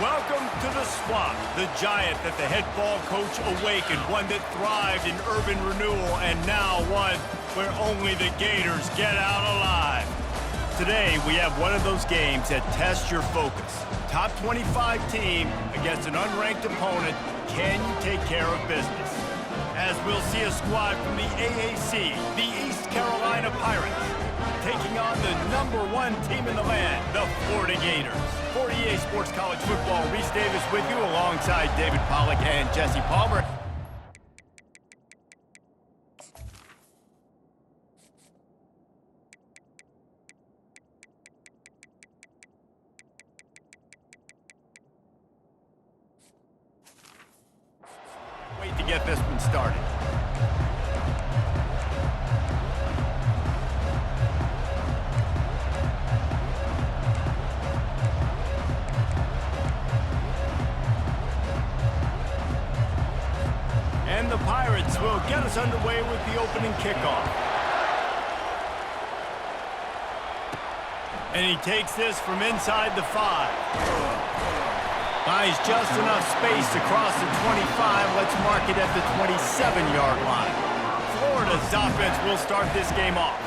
Welcome to the Swamp, the giant that the head ball coach awakened, one that thrived in urban renewal, and now one where only the Gators get out alive. Today, we have one of those games that tests your focus. Top 25 team against an unranked opponent. Can you take care of business? As we'll see a squad from the AAC, the East Carolina Pirates, taking on the #1 team in the land, the Florida Gators. For EA Sports College Football, Reese Davis with you alongside David Pollack and Jesse Palmer. Wait to get this one started. And the Pirates will get us underway with the opening kickoff. And he takes this from inside the 5. Buys just enough space to cross the 25. Let's mark it at the 27-yard line. Florida's offense will start this game off.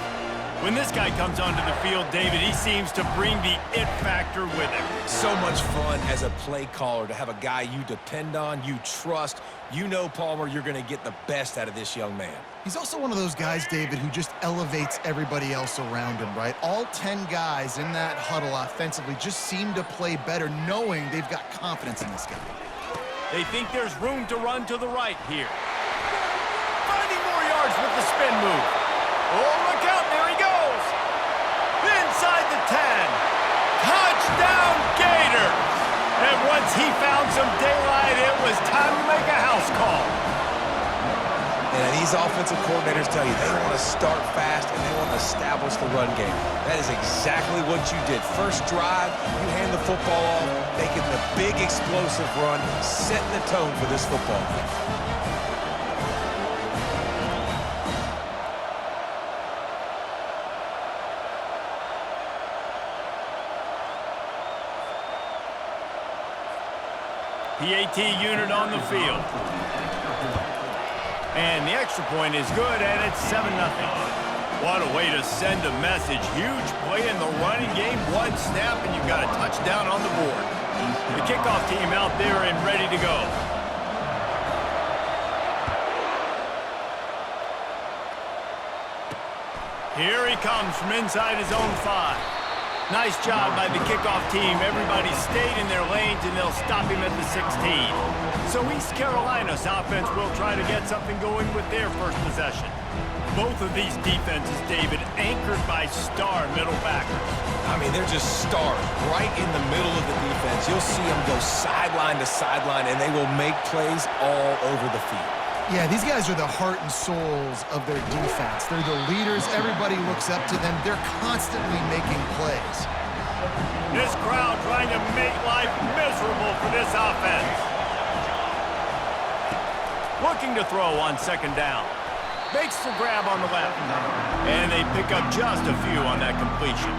When this guy comes onto the field, David, he seems to bring the it factor with him. So much fun as a play caller to have a guy you depend on, you trust. You know, Palmer, you're going to get the best out of this young man. He's also one of those guys, David, who just elevates everybody else around him, right? All 10 guys in that huddle offensively just seem to play better knowing they've got confidence in this guy. They think there's room to run to the right here. Finding more yards with the spin move. Oh, look out, there he goes. Inside the 10. Touchdown, Gators. And once he found some daylight, it was time to make a house call. And these offensive coordinators tell you they want to start fast and they want to establish the run game. That is exactly what you did. First drive, you hand the football off, making the big explosive run, setting the tone for this football game. PAT unit on the field. And the extra point is good, and it's 7-0. What a way to send a message. Huge play in the running game. One snap, and you've got a touchdown on the board. The kickoff team out there and ready to go. Here he comes from inside his own 5. Nice job by the kickoff team. Everybody stayed in their lanes, and they'll stop him at the 16. So East Carolina's offense will try to get something going with their first possession. Both of these defenses, David, anchored by star middle backers. I mean, they're just stars right in the middle of the defense. You'll see them go sideline to sideline, and they will make plays all over the field. Yeah, these guys are the heart and souls of their defense. They're the leaders. Everybody looks up to them. They're constantly making plays. This crowd trying to make life miserable for this offense. Looking to throw on second down. Makes the grab on the left. And they pick up just a few on that completion.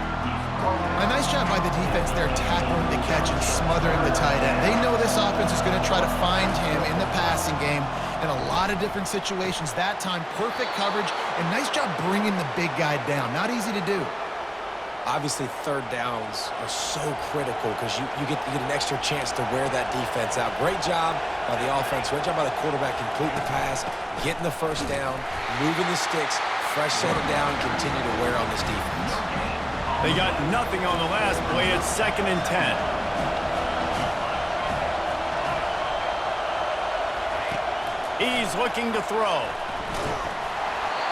A nice job by the defense there, tackling the catch and smothering the tight end. They know this offense is going to try to find him in the passing game in a lot of different situations. That time, perfect coverage, and nice job bringing the big guy down. Not easy to do. Obviously, third downs are so critical because you get an extra chance to wear that defense out. Great job by the offense. Great job by the quarterback completing the pass, getting the first down, moving the sticks, fresh set it down, continue to wear on this defense. They got nothing on the last play. It's 2nd and 10. He's looking to throw.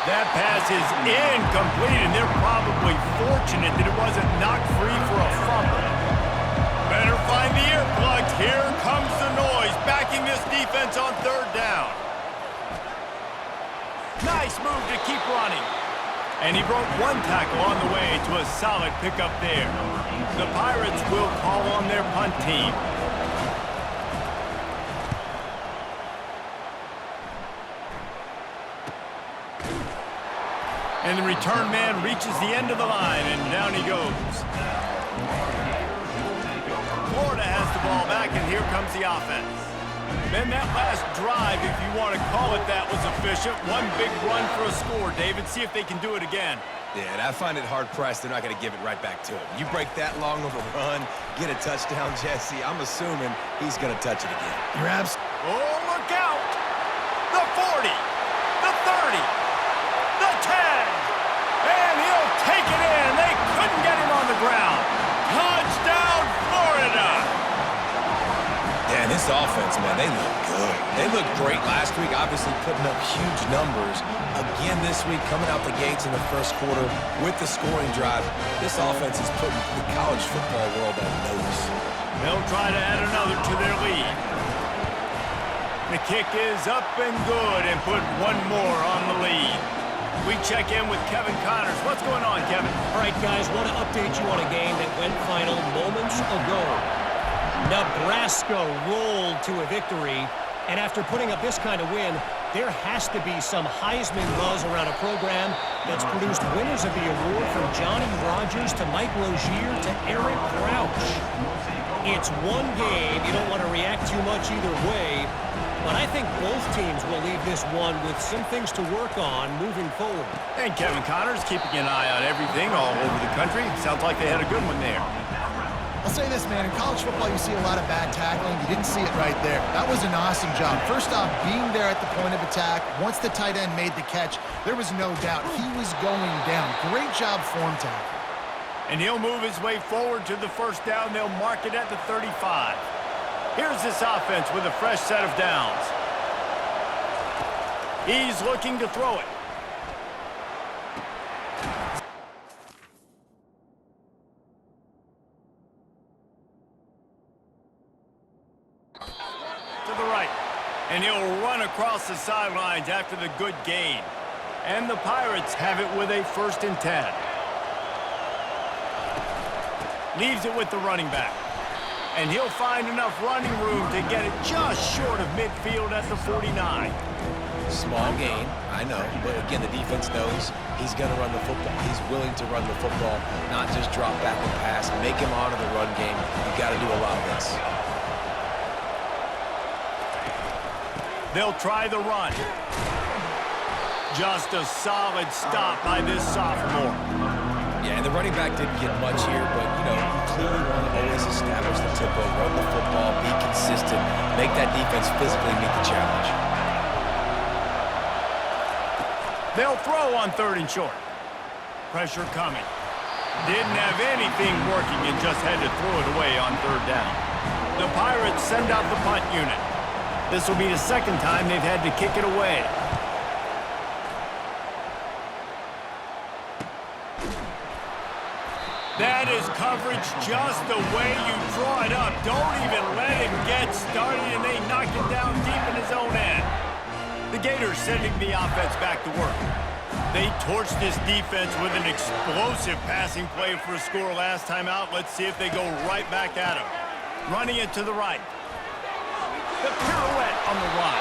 That pass is incomplete, and they're probably fortunate that it wasn't knocked free for a fumble. Better find the earplugs. Here comes the noise, backing this defense on 3rd down. Nice move to keep running. And he broke one tackle on the way to a solid pickup there. The Pirates will call on their punt team. And the return man reaches the end of the line, and down he goes. Florida has the ball back, and here comes the offense. Then that last drive, if you want to call it that, was efficient. One big run for a score, David. See if they can do it again. Yeah, and I find it hard-pressed they're not going to give it right back to him. You break that long of a run, get a touchdown, Jesse, I'm assuming he's going to touch it again. You're abs. Oh, look out! The 40, the 30, the 10, and he'll take it in. They couldn't get him on the ground. Touchdown, Florida! Yeah, this offense, man, they look good. They looked great last week, obviously putting up huge numbers. Again this week, coming out the gates in the first quarter with the scoring drive. This offense is putting the college football world on notice. They'll try to add another to their lead. The kick is up and good and put one more on the lead. We check in with Kevin Connors. What's going on, Kevin? All right, guys, want to update you on a game that went final moments ago. Nebraska rolled to a victory, and after putting up this kind of win, there has to be some Heisman buzz around a program that's produced winners of the award from Johnny Rodgers to Mike Rozier to Eric Crouch. It's one game. You don't want to react too much either way, but I think both teams will leave this one with some things to work on moving forward. And Kevin Connors keeping an eye on everything all over the country. Sounds like they had a good one there. I'll say this, man. In college football, you see a lot of bad tackling. You didn't see it right there. That was an awesome job. First off, being there at the point of attack. Once the tight end made the catch, there was no doubt he was going down. Great job form tackle. And he'll move his way forward to the first down. They'll mark it at the 35. Here's this offense with a fresh set of downs. He's looking to throw it. And he'll run across the sidelines after the good gain. And the Pirates have it with a 1st and 10. Leaves it with the running back. And he'll find enough running room to get it just short of midfield at the 49. Small gain, I know, but again, the defense knows he's going to run the football. He's willing to run the football, not just drop back and pass, make him honor the run game. You got to do a lot of this. They'll try the run. Just a solid stop by this sophomore. Yeah, and the running back didn't get much here, but, you know, you clearly want to always establish the tempo, run the football, be consistent, make that defense physically meet the challenge. They'll throw on 3rd and short. Pressure coming. Didn't have anything working and just had to throw it away on 3rd down. The Pirates send out the punt unit. This will be the 2nd time they've had to kick it away. That is coverage just the way you draw it up. Don't even let him get started, and they knock it down deep in his own end. The Gators sending the offense back to work. They torched this defense with an explosive passing play for a score last time out. Let's see if they go right back at him. Running it to the right. The pirouette on the run.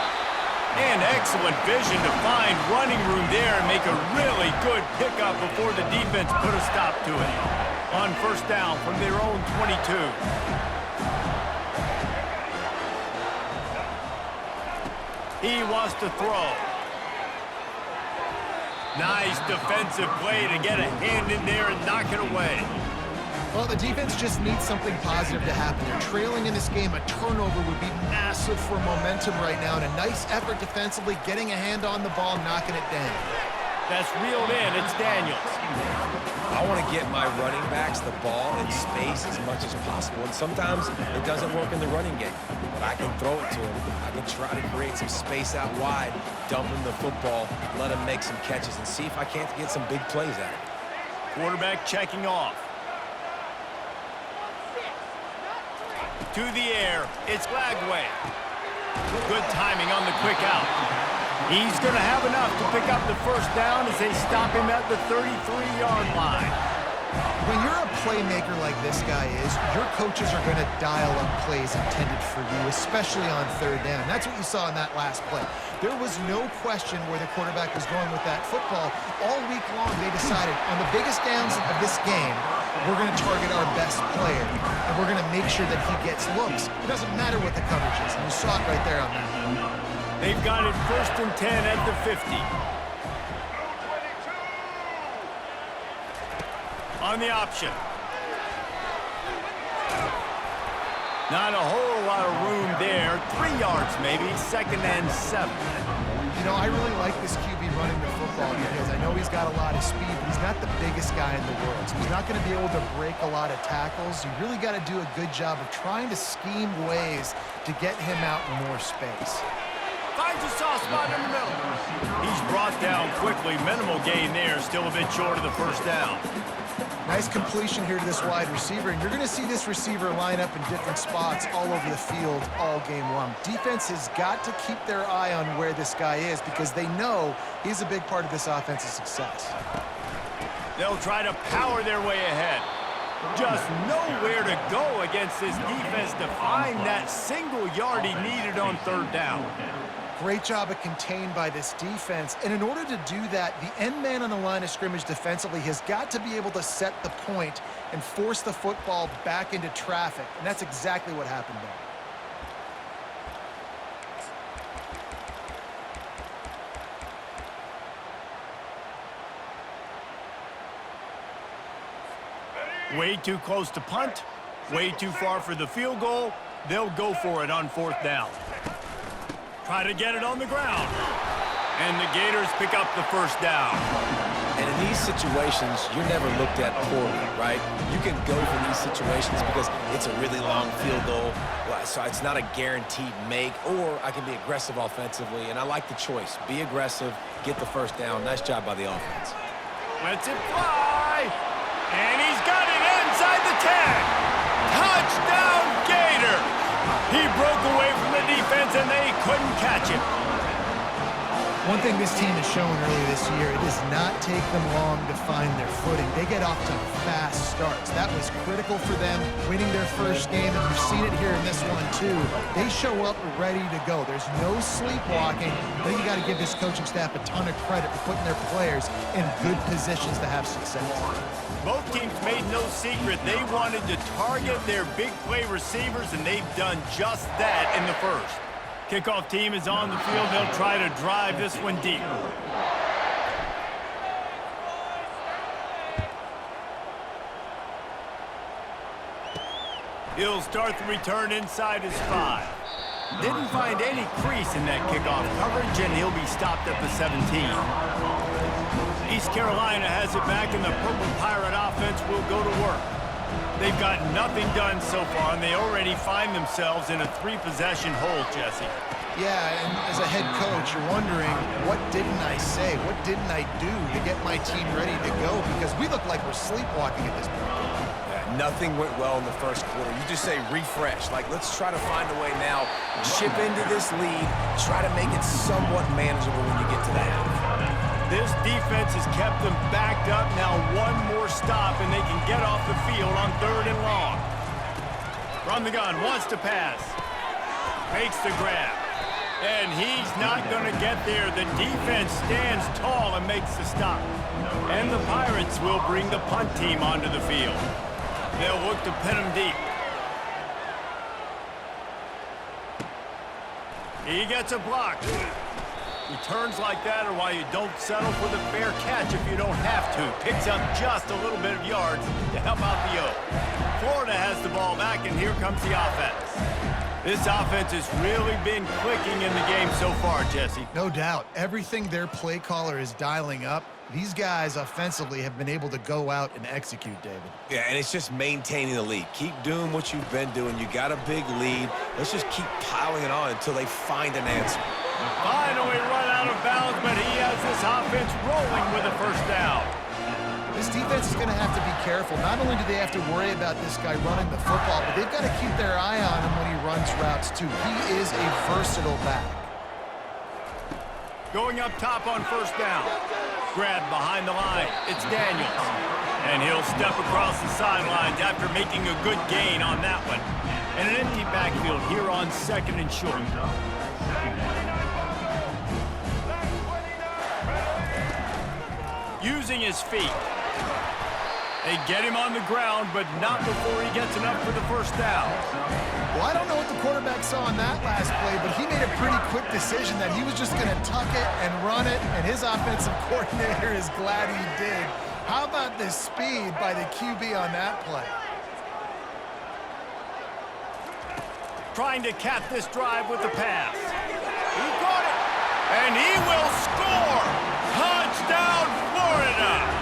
And excellent vision to find running room there and make a really good pickup before the defense put a stop to it. On 1st down from their own 22. He wants to throw. Nice defensive play to get a hand in there and knock it away. Well, the defense just needs something positive to happen. They're trailing in this game. A turnover would be massive for momentum right now. And a nice effort defensively, getting a hand on the ball, knocking it down. That's reeled in. It's Daniels. I want to get my running backs the ball in space as much as possible. And sometimes it doesn't work in the running game. But I can throw it to him. I can try to create some space out wide, dump him the football, let him make some catches, and see if I can't get some big plays out of it. Quarterback checking off. To the air, it's Lagway. Good timing on the quick out. He's going to have enough to pick up the 1st down as they stop him at the 33-yard line. When you're a playmaker like this guy is, your coaches are going to dial up plays intended for you, especially on 3rd down. That's what you saw in that last play. There was no question where the quarterback was going with that football. All week long, they decided on the biggest downs of this game, we're going to target our best player, and we're going to make sure that he gets looks. It doesn't matter what the coverage is, and you saw it right there on that. They've got it 1st and 10 at the 50. On the option. Not a whole lot of room there. 3 yards maybe, 2nd and 7. You know, I really like this QB running the football because I know he's got a lot of speed, but he's not the biggest guy in the world. So he's not going to be able to break a lot of tackles. You really got to do a good job of trying to scheme ways to get him out in more space. Finds a soft spot in the middle. He's brought down quickly. Minimal gain there. Still a bit short of the 1st down. Nice completion here to this wide receiver, and you're going to see this receiver line up in different spots all over the field all game long. Defense has got to keep their eye on where this guy is because they know he's a big part of this offensive success. They'll try to power their way ahead. Just nowhere to go against this defense to find that single yard he needed on 3rd down. Great job of contained by this defense. And in order to do that, the end man on the line of scrimmage defensively has got to be able to set the point and force the football back into traffic. And that's exactly what happened there. Way too close to punt. Way too far for the field goal. They'll go for it on 4th down. Try to get it on the ground. And the Gators pick up the 1st down. And in these situations, you're never looked at poorly, right? You can go for these situations because it's a really long field goal, so it's not a guaranteed make, or I can be aggressive offensively, and I like the choice. Be aggressive, get the 1st down. Nice job by the offense. Lets it fly. And he's got it inside the 10. Touchdown, Gator. He broke away from the defense, and they couldn't catch him. One thing this team has shown earlier this year, it does not take them long to find their footing. They get off to fast starts. That was critical for them, winning their 1st game, and you've seen it here in this one, too. They show up ready to go. There's no sleepwalking. I think you got to give this coaching staff a ton of credit for putting their players in good positions to have success. Both teams made no secret they wanted to target their big play receivers, and they've done just that in the 1st. Kickoff team is on the field. They'll try to drive this one deep. He'll start the return inside his 5. Didn't find any crease in that kickoff coverage, and he'll be stopped at the 17. East Carolina has it back, and the Purple Pirate offense will go to work. They've got nothing done so far, and they already find themselves in a 3-possession hole, Jesse. Yeah, and as a head coach, you're wondering, what didn't I say? What didn't I do to get my team ready to go? Because we look like we're sleepwalking at this point. Yeah, nothing went well in the 1st quarter. You just say refresh. Like, let's try to find a way now, chip into this lead, try to make it somewhat manageable when you get to the half. This defense has kept them backed up. Now one more stop, and they can get off the field on 3rd and long. From the gun, wants to pass. Makes the grab. And he's not going to get there. The defense stands tall and makes the stop. And the Pirates will bring the punt team onto the field. They'll look to pin him deep. He gets a block. Returns like that are why you don't settle for the fair catch if you don't have to. Picks up just a little bit of yards to help out the O. Florida has the ball back, and here comes the offense. This offense has really been clicking in the game so far, Jesse. No doubt. Everything their play caller is dialing up, these guys offensively have been able to go out and execute, David. Yeah, and it's just maintaining the lead. Keep doing what you've been doing. You got a big lead. Let's just keep piling it on until they find an answer. Finally run out of bounds, but he has this offense rolling with a 1st down. This defense is going to have to be careful. Not only do they have to worry about this guy running the football, but they've got to keep their eye on him when he runs routes, too. He is a versatile back. Going up top on 1st down. Grab behind the line. It's Daniels. And he'll step across the sidelines after making a good gain on that one. And an empty backfield here on 2nd and short. Using his feet. They get him on the ground, but not before he gets enough for the first down. Well, I don't know what the quarterback saw on that last play, but he made a pretty quick decision that he was just going to tuck it and run it, and his offensive coordinator is glad he did. How about the speed by the QB on that play? Trying to cap this drive with the pass. He caught it, and he will score! Touchdown, Florida!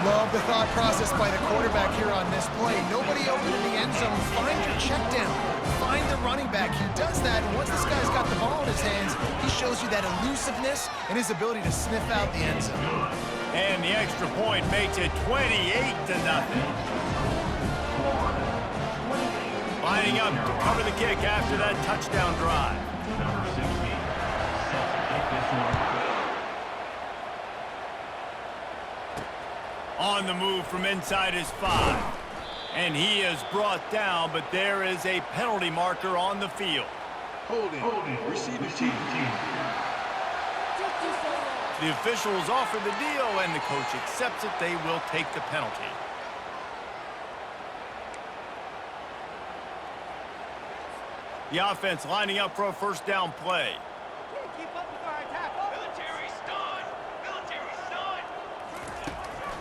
Love the thought process by the quarterback here on this play. Nobody open in the end zone. Find your check down. Find the running back. He does that, and once this guy's got the ball in his hands, he shows you that elusiveness and his ability to sniff out the end zone. And the extra point makes it 28-0. Lining up to cover the kick after that touchdown drive. On the move from inside his 5. And he is brought down, but there is a penalty marker on the field. Holding. Receiving team. The officials offer the deal, and the coach accepts it. They will take the penalty. The offense lining up for a first down play.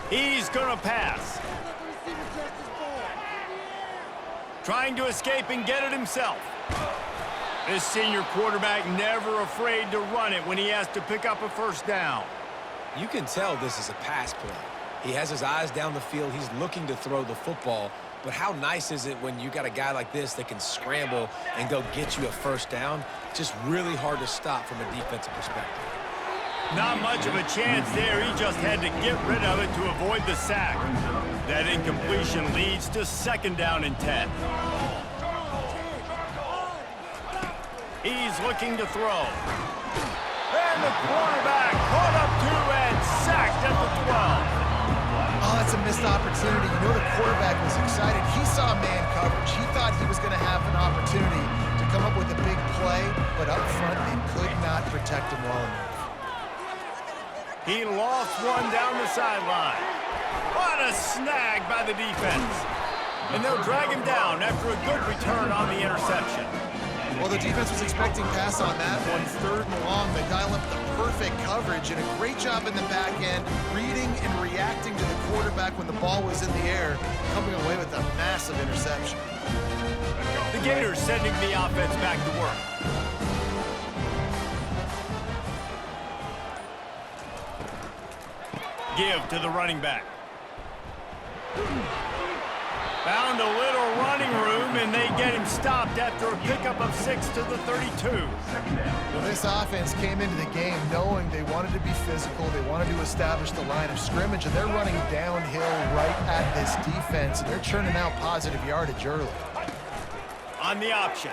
He's going to pass. Trying to escape and get it himself. This senior quarterback never afraid to run it when he has to pick up a first down. You can tell this is a pass play. He has his eyes down the field. He's looking to throw the football. But how nice is it when you got a guy like this that can scramble and go get you a first down? It's just really hard to stop from a defensive perspective. Not much of a chance there. He just had to get rid of it to avoid the sack. That incompletion leads to second down and 10. He's looking to throw. And the quarterback caught up to and sacked at the 12. Oh, that's a missed opportunity. You know the quarterback was excited. He saw man coverage. He thought he was going to have an opportunity to come up with a big play, but up front they could not protect him well enough. He lost one down the sideline. What a snag by the defense. And they'll drag him down after a good return on the interception. Well, the defense was expecting pass on that one, 3rd and long. They dial up the perfect coverage and a great job in the back end, reading and reacting to the quarterback when the ball was in the air, coming away with a massive interception. The Gators sending the offense back to work. Give to the running back. Found a little running room, and they get him stopped after a pickup of 6 to the 32. Well, this offense came into the game knowing they wanted to be physical, they wanted to establish the line of scrimmage, and they're running downhill right at this defense, and they're churning out positive yardage early. On the option.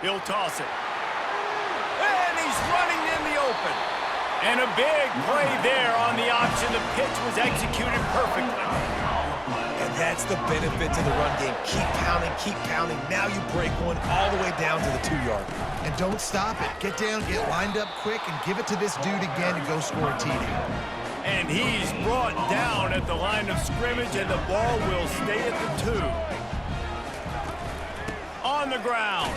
He'll toss it. And he's running in the open. And a big play there on the option. The pitch was executed perfectly. And that's the benefit to the run game. Keep pounding. Now you break one all the way down to the 2-yard. And don't stop it. Get down, get lined up quick, and give it to this dude again to go score a TD. And he's brought down at the line of scrimmage, and the ball will stay at the 2. On the ground.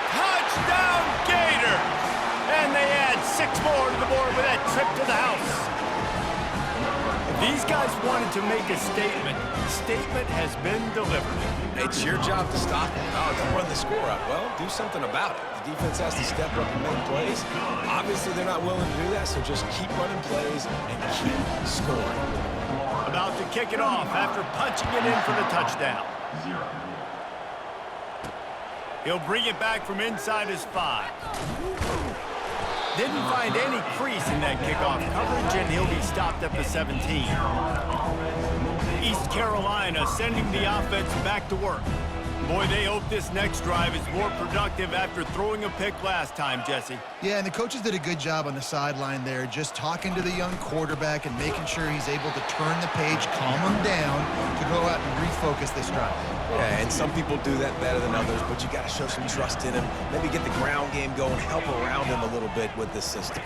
Touchdown, Gators! And they add 6 more to the board with that trip to the house. These guys wanted to make a statement. The statement has been delivered. It's your job to stop it. Oh, don't run the score up. Well, do something about it. The defense has to step up and make plays. Obviously, they're not willing to do that, so just keep running plays and keep scoring. About to kick it off after punching it in for the touchdown. He'll bring it back from inside his 5. Didn't find any crease in that kickoff coverage, and he'll be stopped at the 17. East Carolina sending the offense back to work. Boy, they hope this next drive is more productive after throwing a pick last time, Jesse. Yeah, and the coaches did a good job on the sideline there, just talking to the young quarterback and making sure he's able to turn the page, calm him down, to go out and refocus this drive. Yeah, and some people do that better than others, but you got to show some trust in him. Maybe get the ground game going, help around him a little bit with this system.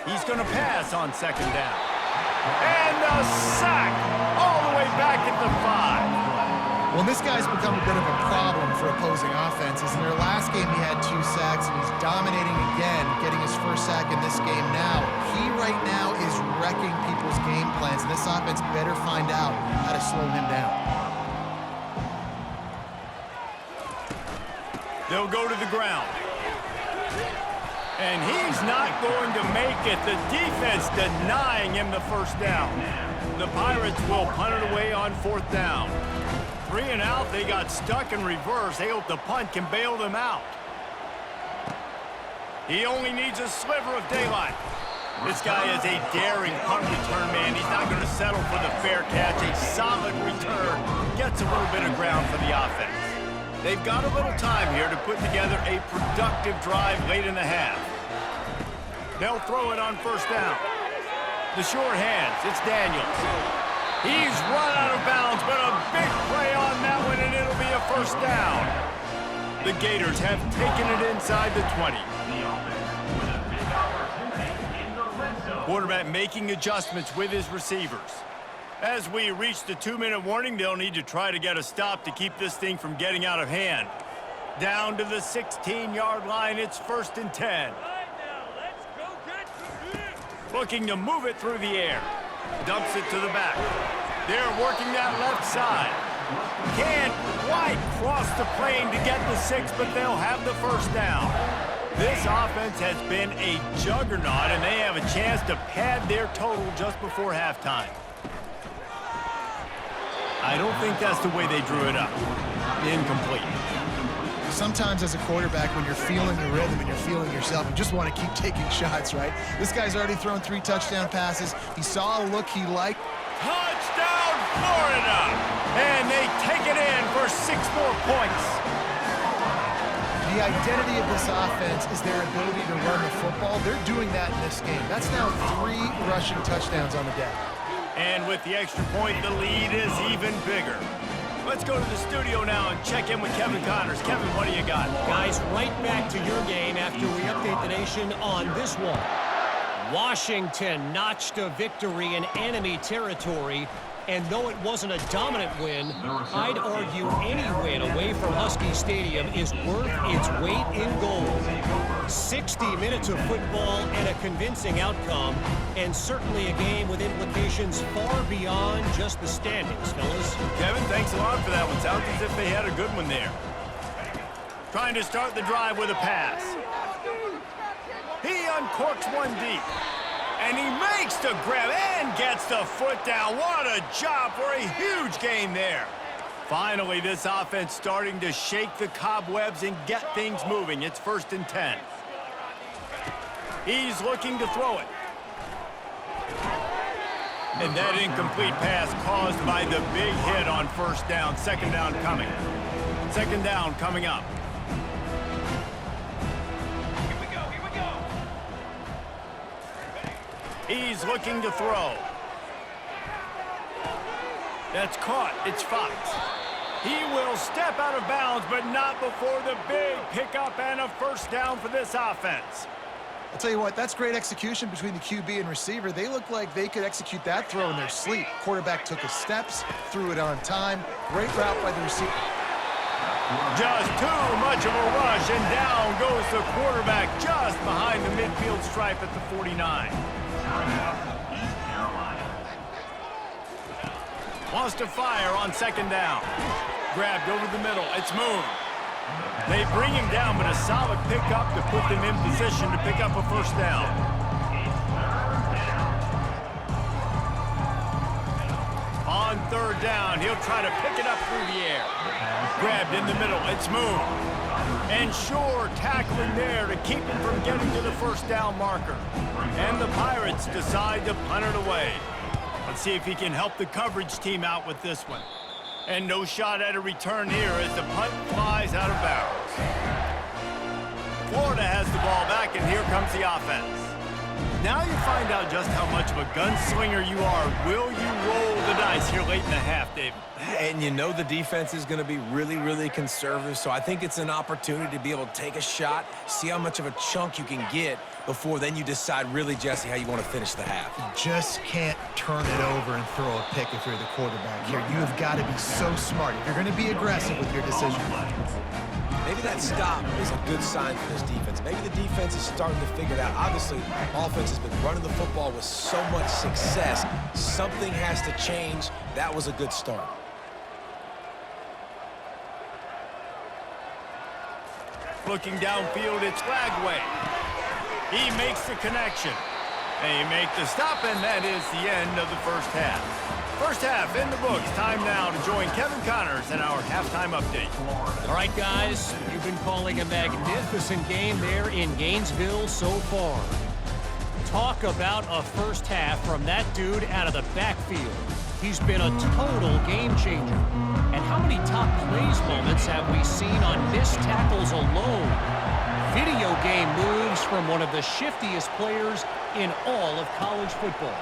He's going to pass on 2nd down. And a sack all the way back at the 5. Well, this guy's become a bit of a problem for opposing offenses. In their last game, he had 2 sacks, and he's dominating again, getting his first sack in this game now. He right now is wrecking people's game plans, and this offense better find out how to slow him down. They'll go to the ground. And he's not going to make it. The defense denying him the first down. The Pirates will punt it away on 4th down. 3 and out, they got stuck in reverse. They hope the punt can bail them out. He only needs a sliver of daylight. This guy is a daring punt return man. He's not going to settle for the fair catch. A solid return gets a little bit of ground for the offense. They've got a little time here to put together a productive drive late in the half. They'll throw it on 1st down. The short hands, it's Daniels. He's run out of bounds, but a big play on that one, and it'll be a 1st down. The Gators have taken it inside the 20. Quarterback making adjustments with his receivers. As we reach the 2-minute warning, they'll need to try to get a stop to keep this thing from getting out of hand. Down to the 16-yard line, it's 1st and 10. Looking to move it through the air. Dumps it to the back. They're working that left side. Can't quite cross the plane to get the 6, but they'll have the 1st down. This offense has been a juggernaut, and they have a chance to pad their total just before halftime. I don't think that's the way they drew it up. Incomplete. Sometimes as a quarterback, when you're feeling the rhythm and you're feeling yourself, you just want to keep taking shots, right? This guy's already thrown 3 touchdown passes. He saw a look he liked. Touchdown, Florida! And they take it in for 6 more points. The identity of this offense is their ability to run the football. They're doing that in this game. That's now 3 rushing touchdowns on the day. And with the extra point, the lead is even bigger. Let's go to the studio now and check in with Kevin Connors. Kevin, what do you got? Guys, right back to your game after we update the nation on this one. Washington notched a victory in enemy territory, and though it wasn't a dominant win, I'd argue any win away from Husky Stadium is worth its weight in gold. 60 minutes of football and a convincing outcome, and certainly a game with implications far beyond just the standings, fellas. Kevin, thanks a lot for that one. Sounds as if they had a good one there. Trying to start the drive with a pass. He uncorks one deep. And he makes the grab and gets the foot down. What a job for a huge gain there. Finally, this offense starting to shake the cobwebs and get things moving. It's 1st and 10. He's looking to throw it. And that incomplete pass caused by the big hit on 1st down. 2nd down coming. 2nd down coming up. He's looking to throw. That's caught. It's Fox. He will step out of bounds, but not before the big pickup and a 1st down for this offense. I'll tell you what, that's great execution between the QB and receiver. They look like they could execute that throw in their sleep. Quarterback took his steps, threw it on time. Great route by the receiver. Just too much of a rush, and down goes the quarterback just behind the midfield stripe at the 49. Wants to fire on 2nd down. Grabbed over the middle. It's Moon. They bring him down, but a solid pickup to put them in position to pick up a 1st down. On 3rd down, he'll try to pick it up through the air. Grabbed in the middle. It's Moon. And Shore tackling there to keep him from getting to the 1st down marker. And the Pirates decide to punt it away. Let's see if he can help the coverage team out with this one. And no shot at a return here as the punt flies out of bounds. Florida has the ball back, and here comes the offense. Now you find out just how much of a gunslinger you are. Will you roll the dice here late in the half, David? And you know the defense is going to be really, really conservative, so I think it's an opportunity to be able to take a shot, see how much of a chunk you can get before then you decide really, Jesse, how you want to finish the half. You just can't turn it over and throw a pick if you're the quarterback here. You have got to be so smart if you're going to be aggressive with your decision making. Maybe that stop is a good sign for this defense. Maybe the defense is starting to figure it out. Obviously, offense has been running the football with so much success. Something has to change. That was a good start. Looking downfield, it's Lagway. He makes the connection. They make the stop, and that is the end of the first half. First half in the books. Time now to join Kevin Connors in our halftime update. All right, guys, you've been calling a magnificent game there in Gainesville so far. Talk about a first half from that dude out of the backfield. He's been a total game changer. And how many top plays moments have we seen on missed tackles alone? Video game moves from one of the shiftiest players in all of college football.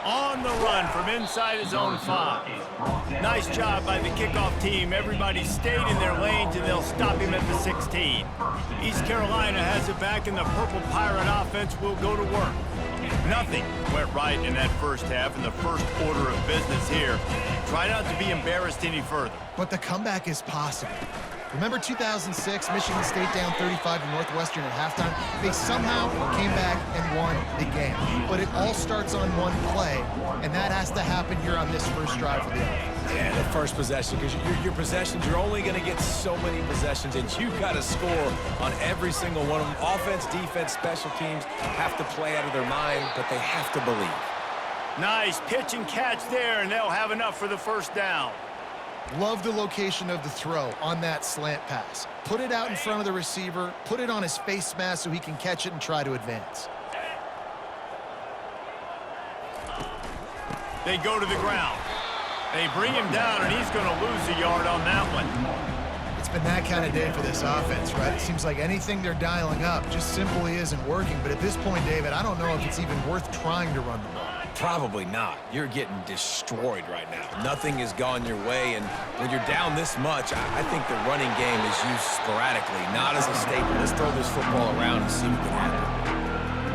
On the run from inside his own 5. Nice job by the kickoff team. Everybody stayed in their lanes, and they'll stop him at the 16. East Carolina has it back, and the Purple Pirate offense will go to work. Nothing went right in that first half, in the first order of business here. Try not to be embarrassed any further. But the comeback is possible. Remember 2006, Michigan State down 35 to Northwestern at halftime? They somehow came back and won the game. But it all starts on one play, and that has to happen here on this first drive for the offense. Yeah, the first possession, because your possessions, you're only going to get so many possessions, and you've got to score on every single one of them. Offense, defense, special teams have to play out of their mind, but they have to believe. Nice pitch and catch there, and they'll have enough for the first down. Love the location of the throw on that slant pass. Put it out in front of the receiver, put it on his face mask so he can catch it and try to advance. They go to the ground. They bring him down, and he's going to lose a yard on that one. It's been that kind of day for this offense, right? It seems like anything they're dialing up just simply isn't working. But at this point, David, I don't know if it's even worth trying to run the ball. Probably not. You're getting destroyed right now. Nothing has gone your way, and when you're down this much, I think the running game is used sporadically, not as a staple. Let's throw this football around and see what can happen.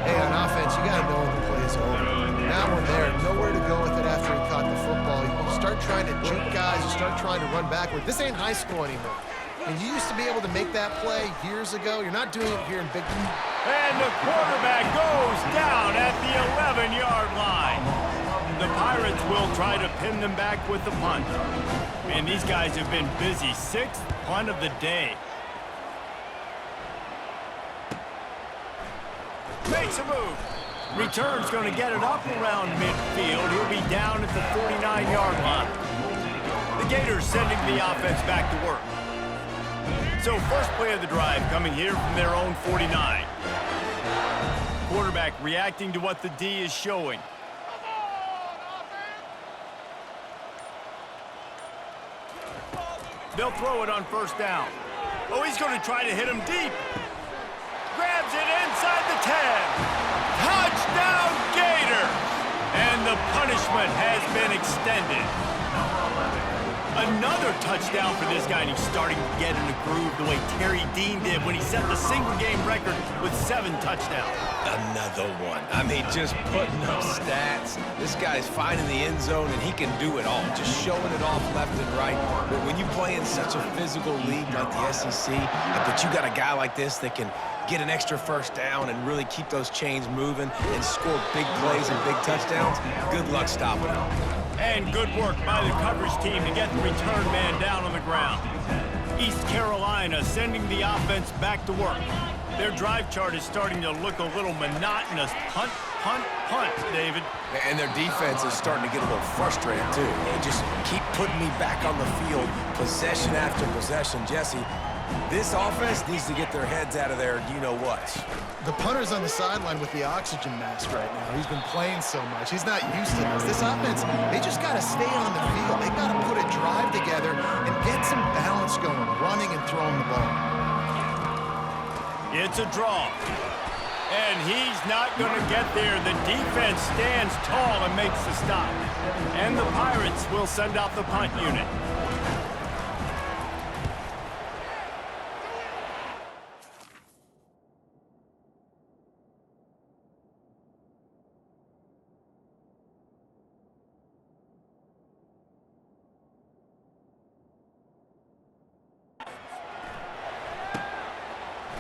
Hey, on offense, you got to know when the play is over. Now we're there, nowhere to go with it after he caught the football. You start trying to juke guys, you start trying to run backward. This ain't high school anymore. I mean, you used to be able to make that play years ago. You're not doing it here in Big Ten. And the quarterback goes down at the 11-yard line. The Pirates will try to pin them back with the punt. Man, these guys have been busy. 6th punt of the day. Makes a move. Return's going to get it up around midfield. He'll be down at the 49-yard line. The Gators sending the offense back to work. So first play of the drive coming here from their own 49. Quarterback reacting to what the D is showing. They'll throw it on first down. Oh, he's going to try to hit him deep. Grabs it inside the 10. Touchdown, Gator! And the punishment has been extended. Another touchdown for this guy, and he's starting to get in the groove the way Terry Dean did when he set the single-game record with 7 touchdowns. Another one. I mean, just putting up stats. This guy's finding the end zone, and he can do it all. Just showing it off left and right. But when you play in such a physical league like the SEC, but you got a guy like this that can get an extra first down and really keep those chains moving and score big plays and big touchdowns, good luck stopping him. And good work by the coverage team to get the return man down on the ground. East Carolina sending the offense back to work. Their drive chart is starting to look a little monotonous. Punt, punt, punt, David. And their defense is starting to get a little frustrated, too. They just keep putting me back on the field, possession after possession. Jesse, this offense needs to get their heads out of there, you-know-what. The punter's on the sideline with the oxygen mask right now. He's been playing so much. He's not used to this. This offense, they just got to stay on the field. They got to put a drive together and get some balance going, running and throwing the ball. It's a draw. And he's not going to get there. The defense stands tall and makes the stop. And the Pirates will send out the punt unit.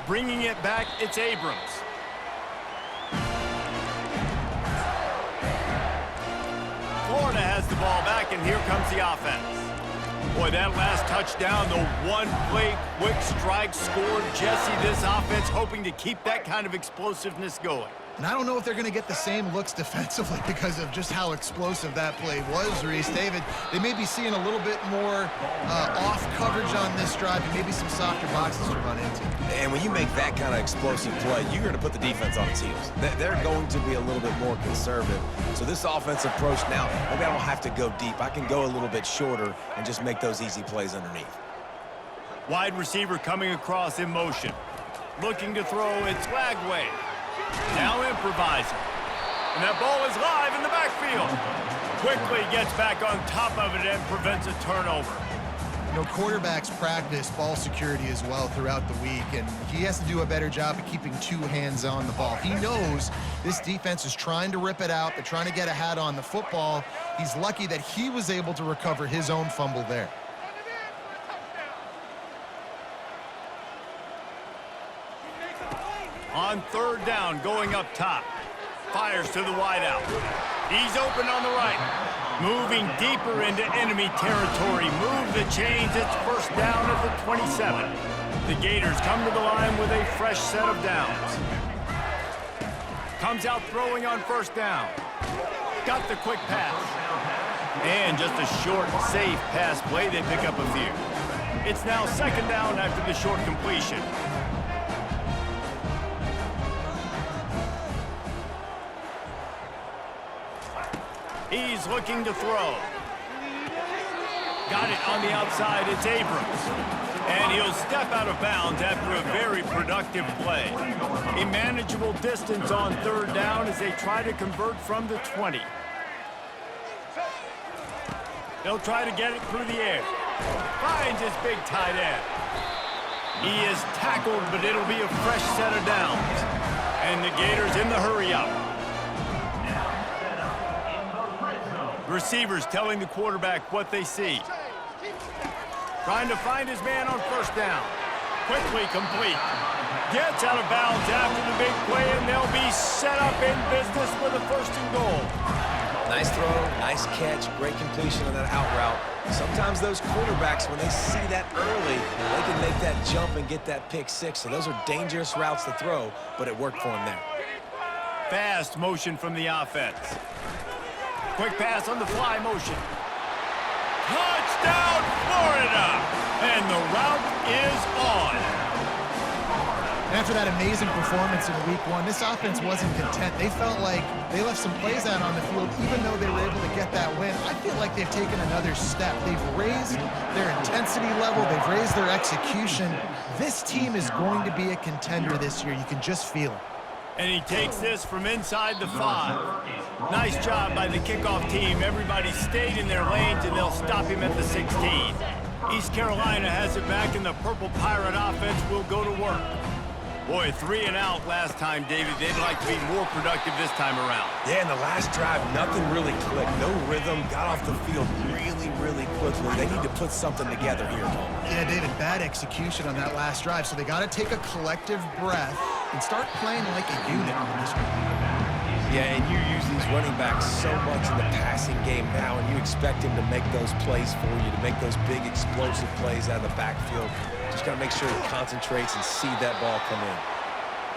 Bringing it back, it's Abrams. Florida has the ball back, and here comes the offense. Boy, that last touchdown, the one-play quick strike scored. Jesse, this offense hoping to keep that kind of explosiveness going. And I don't know if they're going to get the same looks defensively because of just how explosive that play was, Reese. David, they may be seeing a little bit more off coverage on this drive and maybe some softer boxes to run into. And when you make that kind of explosive play, you're going to put the defense on its heels. They're going to be a little bit more conservative. So this offensive approach now, maybe I don't have to go deep. I can go a little bit shorter and just make those easy plays underneath. Wide receiver coming across in motion. Looking to throw, it's Lagway. Now improvising. And that ball is live in the backfield. Quickly gets back on top of it and prevents a turnover. You know, quarterbacks practice ball security as well throughout the week, and he has to do a better job of keeping two hands on the ball. He knows this defense is trying to rip it out. They're trying to get a hat on the football. He's lucky that he was able to recover his own fumble there. On third down, going up top. Fires to the wideout. He's open on the right. Moving deeper into enemy territory. Move the chains. It's first down at the 27. The Gators come to the line with a fresh set of downs. Comes out throwing on first down. Got the quick pass. And just a short, safe pass play. They pick up a few. It's now second down after the short completion. He's looking to throw. Got it on the outside, it's Abrams. And he'll step out of bounds after a very productive play. A manageable distance on third down as they try to convert from the 20. They'll try to get it through the air. Finds his big tight end. He is tackled, but it'll be a fresh set of downs. And the Gators in the hurry-up. Receivers telling the quarterback what they see. Trying to find his man on first down. Quickly complete. Gets out of bounds after the big play, and they'll be set up in business with a first and goal. Nice throw, nice catch, great completion on that out route. Sometimes those quarterbacks, when they see that early, they can make that jump and get that pick six. So those are dangerous routes to throw, but it worked for him there. Fast motion from the offense. Quick pass on the fly motion. Touchdown, Florida! And the route is on. After that amazing performance in week one, this offense wasn't content. They felt like they left some plays out on the field, even though they were able to get that win. I feel like they've taken another step. They've raised their intensity level. They've raised their execution. This team is going to be a contender this year. You can just feel it. And he takes this from inside the 5. Nice job by the kickoff team. Everybody stayed in their lanes, and they'll stop him at the 16. East Carolina has it back, and the Purple Pirate offense will go to work. Boy, 3 and out last time, David. They'd like to be more productive this time around. Yeah, in the last drive, nothing really clicked. No rhythm, got off the field really quickly. They need to put something together here, Tom. Yeah, David, bad execution on that last drive, so they got to take a collective breath and start playing like a unit on this one. Yeah, and you use these running backs so much in the passing game now, and you expect him to make those plays for you, to make those big explosive plays out of the backfield. Just got to make sure he concentrates and see that ball come in.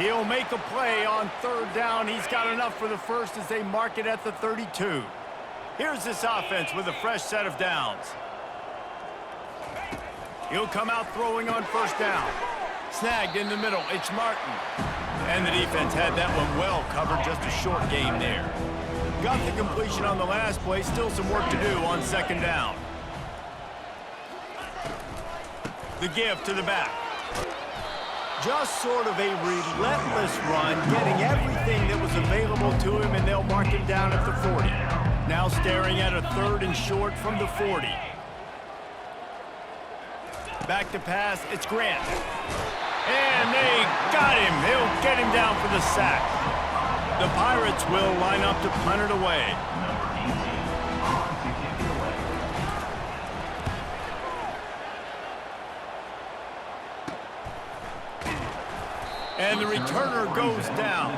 He'll make a play on third down. He's got enough for the first as they mark it at the 32. Here's this offense with a fresh set of downs. He'll come out throwing on first down. Snagged in the middle, it's Martin. And the defense had that one well covered, just a short game there. Got the completion on the last play, still some work to do on second down. The give to the back. Just sort of a relentless run, getting everything that was available to him, and they'll mark him down at the 40. Now staring at a 3rd and short from the 40. Back to pass, it's Grant. And they got him. They'll get him down for the sack. The Pirates will line up to punt it away. And the returner goes down.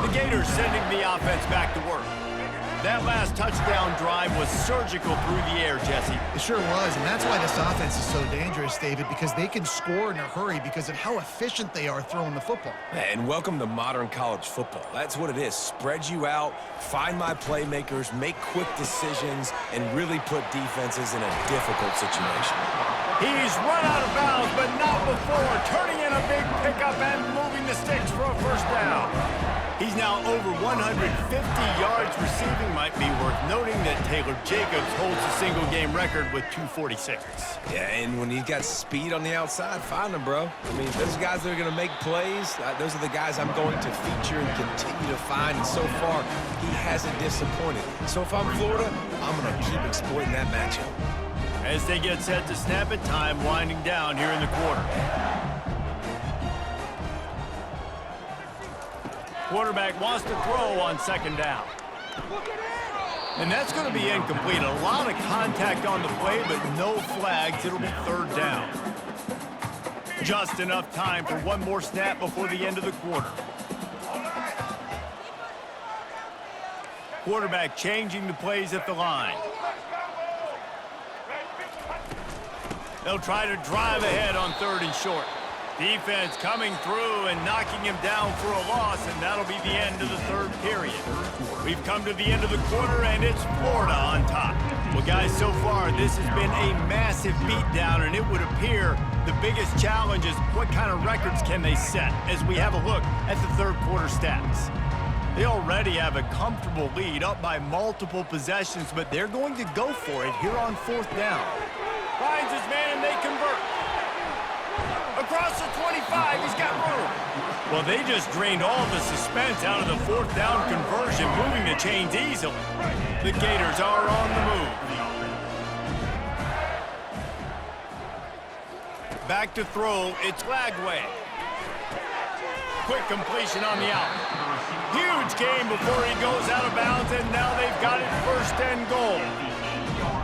The Gators sending the offense back to work. That last touchdown drive was surgical through the air, Jesse. It sure was, and that's why this offense is so dangerous, David, because they can score in a hurry because of how efficient they are throwing the football. And welcome to modern college football. That's what it is. Spread you out, find my playmakers, make quick decisions, and really put defenses in a difficult situation. He's run out of bounds, but not before. Turning in a big pickup and moving the sticks for a first down. He's now over 150 yards receiving. Might be worth noting that Taylor Jacobs holds the single-game record with 246. Yeah, and when he's got speed on the outside, find him, bro. I mean, those guys that are going to make plays, those are the guys I'm going to feature and continue to find. And so far, he hasn't disappointed. So if I'm Florida, I'm going to keep exploiting that matchup. As they get set to snap it, time winding down here in the quarter. Quarterback wants to throw on 2nd down. And that's going to be incomplete. A lot of contact on the play, but no flags. It'll be 3rd down. Just enough time for one more snap before the end of the quarter. Quarterback changing the plays at the line. They'll try to drive ahead on 3rd and short. Defense coming through and knocking him down for a loss, and that'll be the end of the 3rd period. We've come to the end of the quarter, and it's Florida on top. Well, guys, so far, this has been a massive beatdown, and it would appear the biggest challenge is what kind of records can they set as we have a look at the 3rd quarter stats. They already have a comfortable lead up by multiple possessions, but they're going to go for it here on 4th down. Finds his man, and they convert. Across the 25, he's got room. Well, they just drained all the suspense out of the 4th down conversion, moving the chains easily. The Gators are on the move. Back to throw, it's Lagway. Quick completion on the out. Huge game before he goes out of bounds, and now they've got it 1st and goal.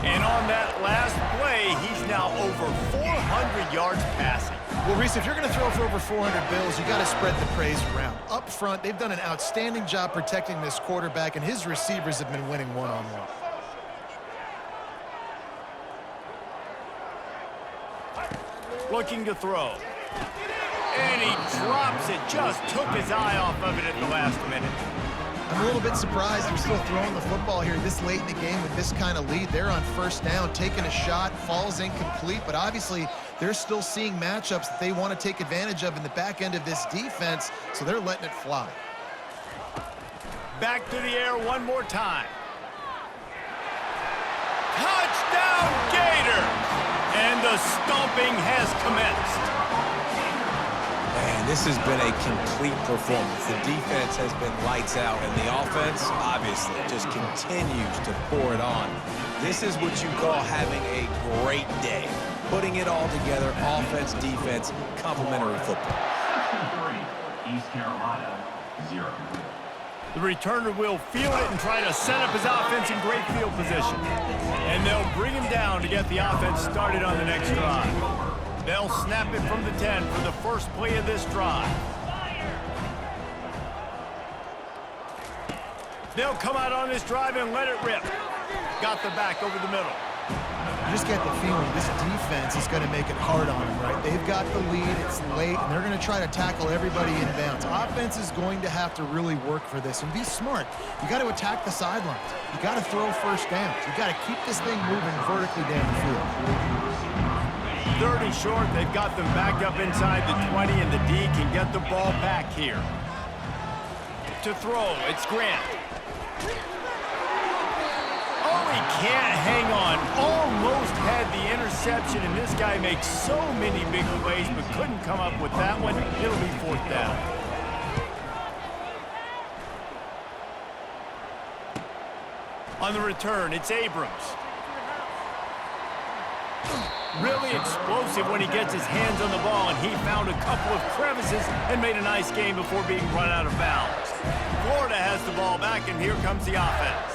And on that last play, he's now over 400 yards passing. Well, Reese, if you're going to throw for over 400 bills, you got to spread the praise around. Up front, they've done an outstanding job protecting this quarterback, and his receivers have been winning one-on-one. Looking to throw. And he drops it. Just took his eye off of it at the last minute. I'm a little bit surprised they're still throwing the football here this late in the game with this kind of lead. They're on 1st down, taking a shot, falls incomplete, but obviously they're still seeing matchups that they want to take advantage of in the back end of this defense, so they're letting it fly. Back to the air one more time. Touchdown, Gators! And the stomping has commenced. Man, this has been a complete performance. The defense has been lights out, and the offense, obviously, just continues to pour it on. This is what you call having a great day. Putting it all together, offense, defense, complementary football. East Carolina, 0. The returner will field it and try to set up his offense in great field position. And they'll bring him down to get the offense started on the next drive. They'll snap it from the 10 for the first play of this drive. They'll come out on this drive and let it rip. Got the back over the middle. You just get the feeling this defense is going to make it hard on them, right? They've got the lead, it's late, and they're going to try to tackle everybody in bounds. Offense is going to have to really work for this and be smart. You got to attack the sidelines. You got to throw 1st downs. You got to keep this thing moving vertically down the field. 3rd and short, they've got them back up inside the 20, and the D can get the ball back here. To throw, it's Grant. Oh, he really can't hang on. Almost had the interception, and this guy makes so many big plays, but couldn't come up with that one. It'll be 4th down. On the return, it's Abrams. Really explosive when he gets his hands on the ball, and he found a couple of crevices and made a nice game before being run out of bounds. Florida has the ball back, and here comes the offense.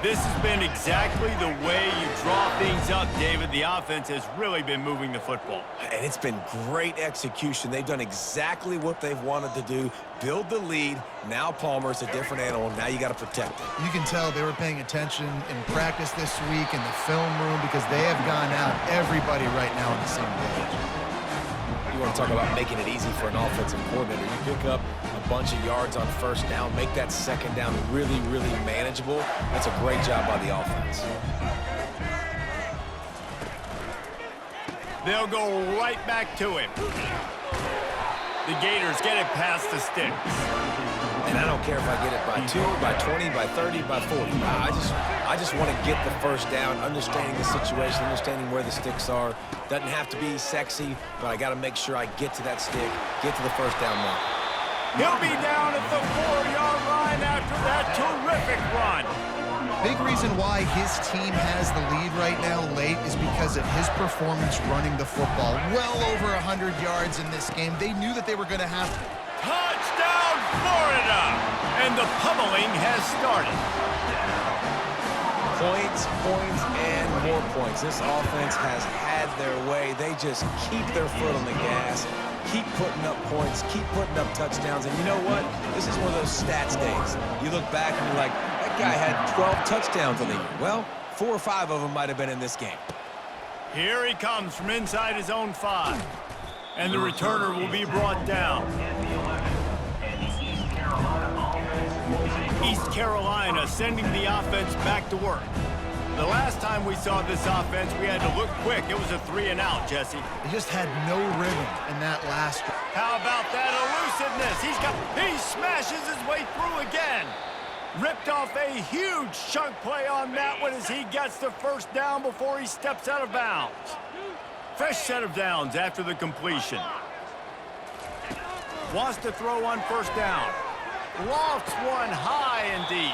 This has been exactly the way you draw things up, David. The offense has really been moving the football. And it's been great execution. They've done exactly what they've wanted to do. Build the lead. Now Palmer's a different animal. Now you got to protect it. You can tell they were paying attention in practice this week in the film room because they have gone out, everybody right now on the same page. You want to talk about making it easy for an offensive coordinator. You pick up a bunch of yards on 1st down, make that 2nd down really, really manageable. That's a great job by the offense. They'll go right back to him. The Gators get it past the sticks. And I don't care if I get it by 2, by 20, by 30, by 40. I just want to get the 1st down, understanding the situation, understanding where the sticks are. Doesn't have to be sexy, but I got to make sure I get to that stick, get to the 1st down mark. He'll be down at the 4-yard line after that terrific run. Big reason why his team has the lead right now late is because of his performance running the football. Well over 100 yards in this game. They knew that they were going to have... Touchdown, Florida! And the pummeling has started. Points, and more points. This offense has had their way. They just keep their foot on the gas, keep putting up points, keep putting up touchdowns. And you know what? This is one of those stats days. You look back and you're like, that guy had 12 touchdowns on the year. Well, 4 or 5 of them might have been in this game. Here he comes from inside his own 5. And the returner will be brought down. East Carolina sending the offense back to work. The last time we saw this offense, we had to look quick. It was a 3-and-out, Jesse. They just had no rhythm in that last one. How about that elusiveness? He smashes his way through again. Ripped off a huge chunk play on that one as he gets the 1st down before he steps out of bounds. Fresh set of downs after the completion. Wants to throw on 1st down. Lofts one high and deep.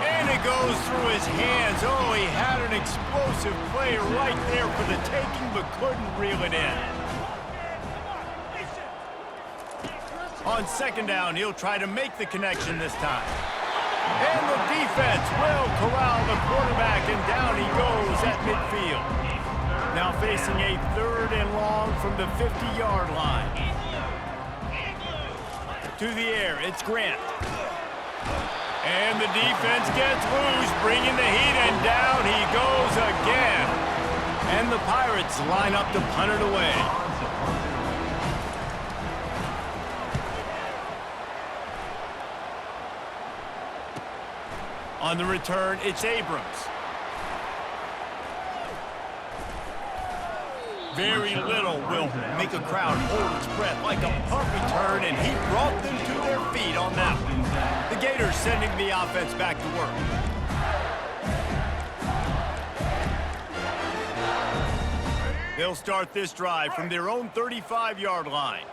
And it goes through his hands. Oh, he had an explosive play right there for the taking, but couldn't reel it in. On 2nd down, he'll try to make the connection this time. And the defense will corral the quarterback, and down he goes at midfield. Now facing a 3rd and long from the 50-yard line. To the air, it's Grant. And the defense gets loose, bringing the heat, and down he goes again. And the Pirates line up to punt it away. On the return, it's Abrams. Very little will make a crowd hold its breath like a punt return, and he brought them to their feet on that one. The Gators sending the offense back to work. They'll start this drive from their own 35-yard line.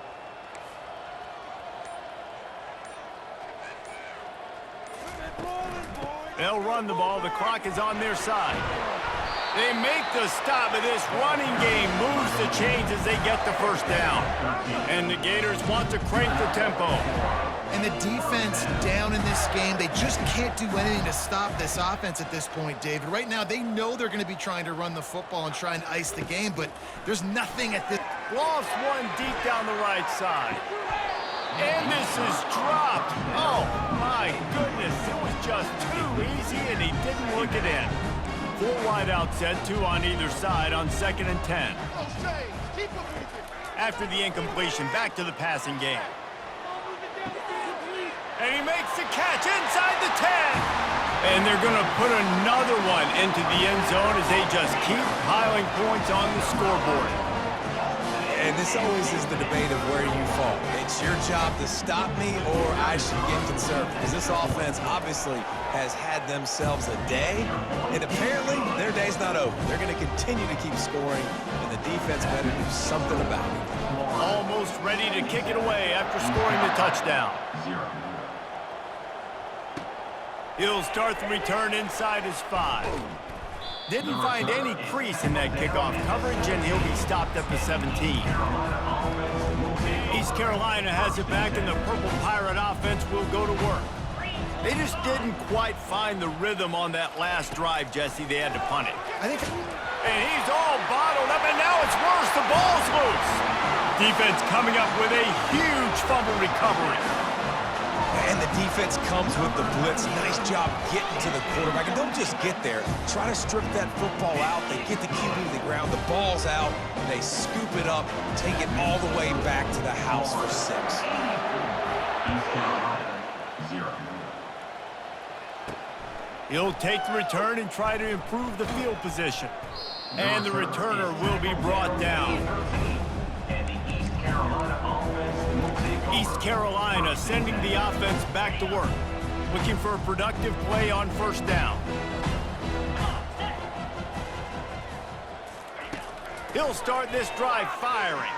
They'll run the ball. The clock is on their side. They make the stop, but this running game moves the chains as they get the 1st down. And the Gators want to crank the tempo. And the defense down in this game, they just can't do anything to stop this offense at this point, David. Right now, they know they're going to be trying to run the football and try and ice the game, but there's nothing at this... Lofts one deep down the right side. And this is dropped. Oh, my goodness. It was just too easy, and he didn't look it in. 4 wide out set, 2 on either side on 2nd and 10. After the incompletion, back to the passing game. And he makes the catch inside the 10. And they're going to put another one into the end zone as they just keep piling points on the scoreboard. And this always is the debate of where you fall. It's your job to stop me or I should get conservative. Because this offense obviously has had themselves a day, and apparently their day's not over. They're going to continue to keep scoring, and the defense better do something about it. Almost ready to kick it away after scoring the touchdown. 0. He'll start the return inside his 5. Didn't find any crease in that kickoff coverage, and he'll be stopped at the 17. East Carolina has it back, and the Purple Pirate offense will go to work. They just didn't quite find the rhythm on that last drive, Jesse. They had to punt it. And he's all bottled up, and now it's worse. The ball's loose. Defense coming up with a huge fumble recovery. And the defense comes with the blitz. Nice job getting to the quarterback. And don't just get there. Try to strip that football out. They get the QB to the ground. The ball's out. They scoop it up, take it all the way back to the house for 6. East Carolina 0. He'll take the return and try to improve the field position. And the returner will be brought down. And the East Carolina offense will take over. East Carolina sending the offense back to work, looking for a productive play on first down. He'll start this drive firing.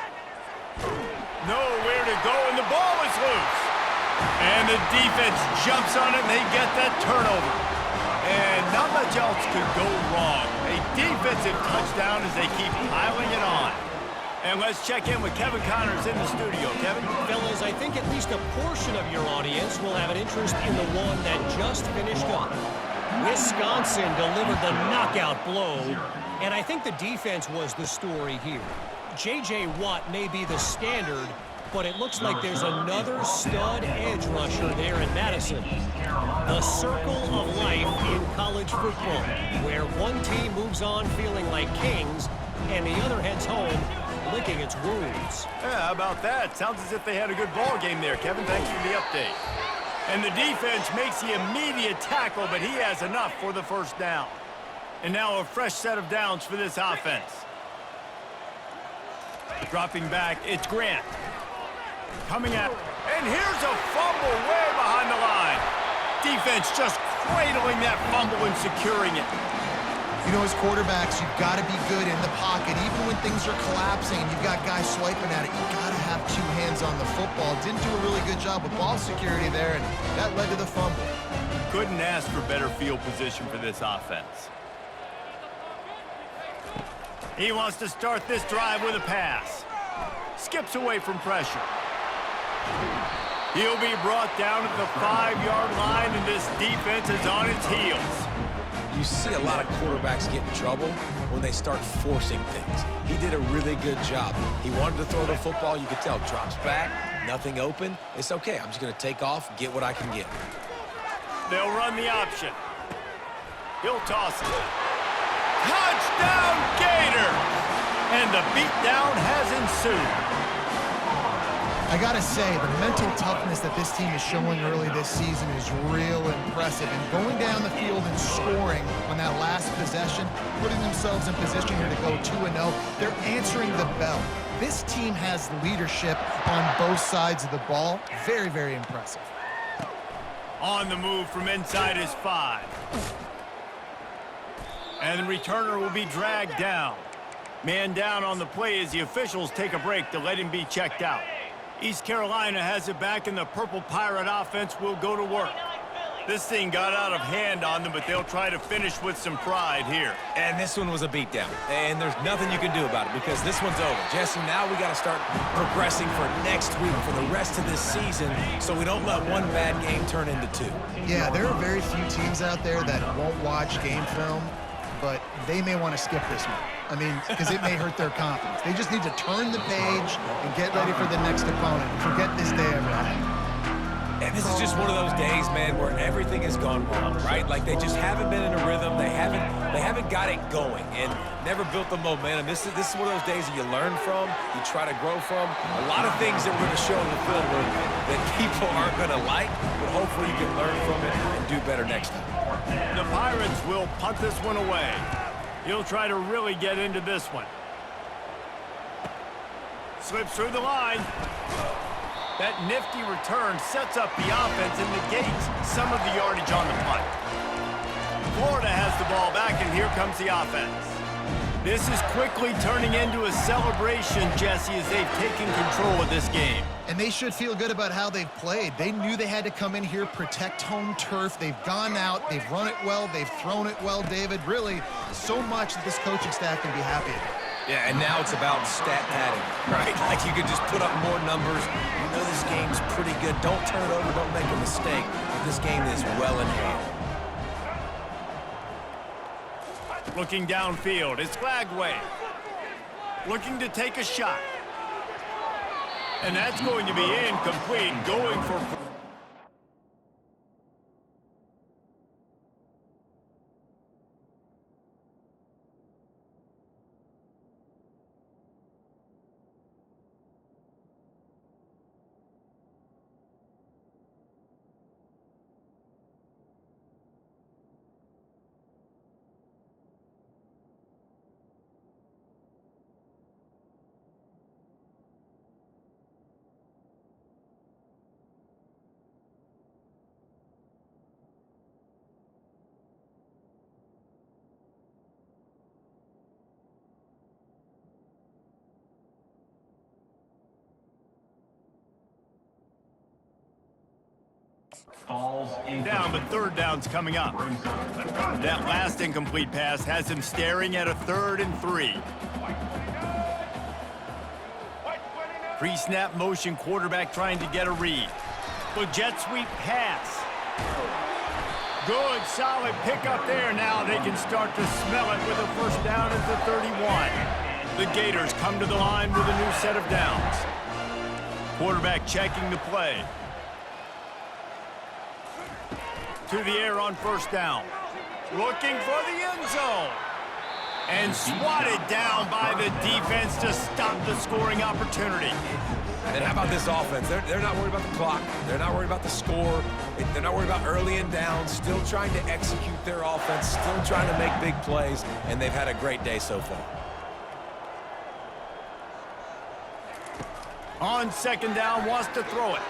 Nowhere to go, and the ball is loose. And the defense jumps on it, and they get that turnover. And not much else could go wrong. A defensive touchdown as they keep piling it on. And let's check in with Kevin Connors in the studio. Kevin? Fellas, I think at least a portion of your audience will have an interest in the one that just finished up. Wisconsin delivered the knockout blow, and I think the defense was the story here. J.J. Watt may be the standard, but it looks like there's another stud edge rusher there in Madison. The circle of life in college football, where one team moves on feeling like kings, and the other heads home licking its wounds. Yeah, how about that? Sounds as if they had a good ball game there, Kevin. Thanks for the update. And the defense makes the immediate tackle, but he has enough for the first down. And now a fresh set of downs for this offense. Dropping back, it's Grant. Coming out, and here's a fumble way behind the line. Defense just cradling that fumble and securing it. You know, as quarterbacks, you've got to be good in the pocket. Even when things are collapsing and you've got guys swiping at it, you've got to have 2 hands on the football. Didn't do a really good job with ball security there, and that led to the fumble. Couldn't ask for better field position for this offense. He wants to start this drive with a pass. Skips away from pressure. He'll be brought down at the 5-yard line, and this defense is on its heels. You see a lot of quarterbacks get in trouble when they start forcing things. He did a really good job. He wanted to throw the football. You could tell. Drops back, nothing open. It's okay. I'm just going to take off, get what I can get. They'll run the option. He'll toss it. Touchdown, Gators! And the beatdown has ensued. I got to say, the mental toughness that this team is showing early this season is real impressive. And going down the field and scoring on that last possession, putting themselves in position here to go 2-0, they're answering the bell. This team has leadership on both sides of the ball. Very, very impressive. On the move from inside his 5. And the returner will be dragged down. Man down on the play as the officials take a break to let him be checked out. East Carolina has it back, and the Purple Pirate offense will go to work. This thing got out of hand on them, but they'll try to finish with some pride here. And this one was a beatdown. And there's nothing you can do about it because this one's over. Jesse, now we got to start progressing for next week, for the rest of this season, so we don't let one bad game turn into 2. Yeah, there are very few teams out there that won't watch game film, but they may want to skip this one. I mean, because it may hurt their confidence. They just need to turn the page and get ready for the next opponent. Forget this day ever. And this is just one of those days, man, where everything has gone wrong, right? Like they just haven't been in a rhythm. They haven't got it going and never built the momentum. This is one of those days that you learn from, you try to grow from. A lot of things that we're going to show in the film that people aren't going to like, but hopefully you can learn from it and do better next time. The Pirates will punt this one away. He'll try to really get into this one. Slips through the line. That nifty return sets up the offense and negates some of the yardage on the punt. Florida has the ball back, and here comes the offense. This is quickly turning into a celebration, Jesse, as they've taken control of this game. And they should feel good about how they've played. They knew they had to come in here, protect home turf. They've gone out, they've run it well, they've thrown it well, David. Really, so much that this coaching staff can be happy about. Yeah, and now it's about stat padding, right? Like you could just put up more numbers. You know this game's pretty good. Don't turn it over, don't make a mistake. But this game is well in hand. Looking downfield, it's Glagway. Looking to take a shot. And that's going to be incomplete, going for... Down, but third down's coming up. That last incomplete pass has him staring at a 3rd and 3. Pre-snap motion, quarterback trying to get a read. The jet sweep pass. Good, solid pickup there. Now they can start to smell it with a first down at the 31. The Gators come to the line with a new set of downs. Quarterback checking the play. To the air on first down. Looking for the end zone. And swatted down by the defense to stop the scoring opportunity. And how about this offense? They're not worried about the clock. They're not worried about the score. They're not worried about early and down. Still trying to execute their offense. Still trying to make big plays. And they've had a great day so far. On second down, wants to throw it.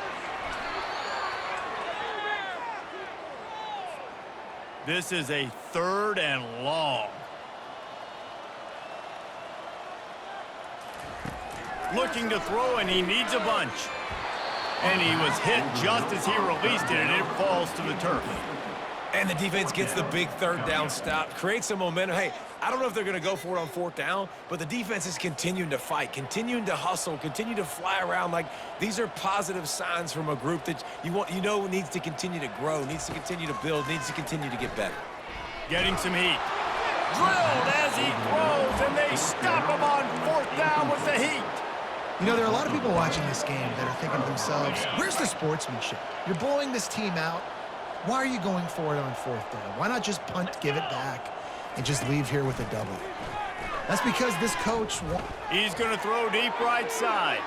This is a 3rd and long. Looking to throw, and he needs a bunch. And he was hit just as he released it, and it falls to the turf. And the defense gets the big 3rd down stop, creates some momentum. Hey, I don't know if they're going to go for it on 4th down, but the defense is continuing to fight, continuing to hustle, continue to fly around. Like, these are positive signs from a group that you know needs to continue to grow, needs to continue to build, needs to continue to get better. Getting some heat. Drilled as he throws, and they stop him on 4th down with the heat. You know, there are a lot of people watching this game that are thinking to themselves, where's the sportsmanship? You're blowing this team out. Why are you going for it on 4th down? Why not just punt, give it back, and just leave here with a W? That's because this coach... He's going to throw deep right side.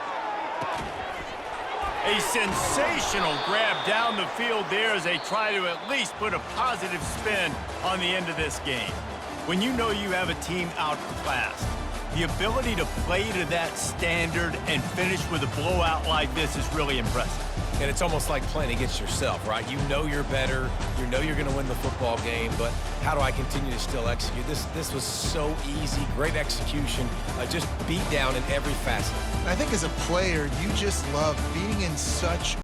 A sensational grab down the field there as they try to at least put a positive spin on the end of this game. When you know you have a team outclassed, the ability to play to that standard and finish with a blowout like this is really impressive. And it's almost like playing against yourself, right? You know you're better. You know you're going to win the football game, but how do I continue to still execute? This was so easy, great execution, just beat down in every facet. I think as a player, you just love being in such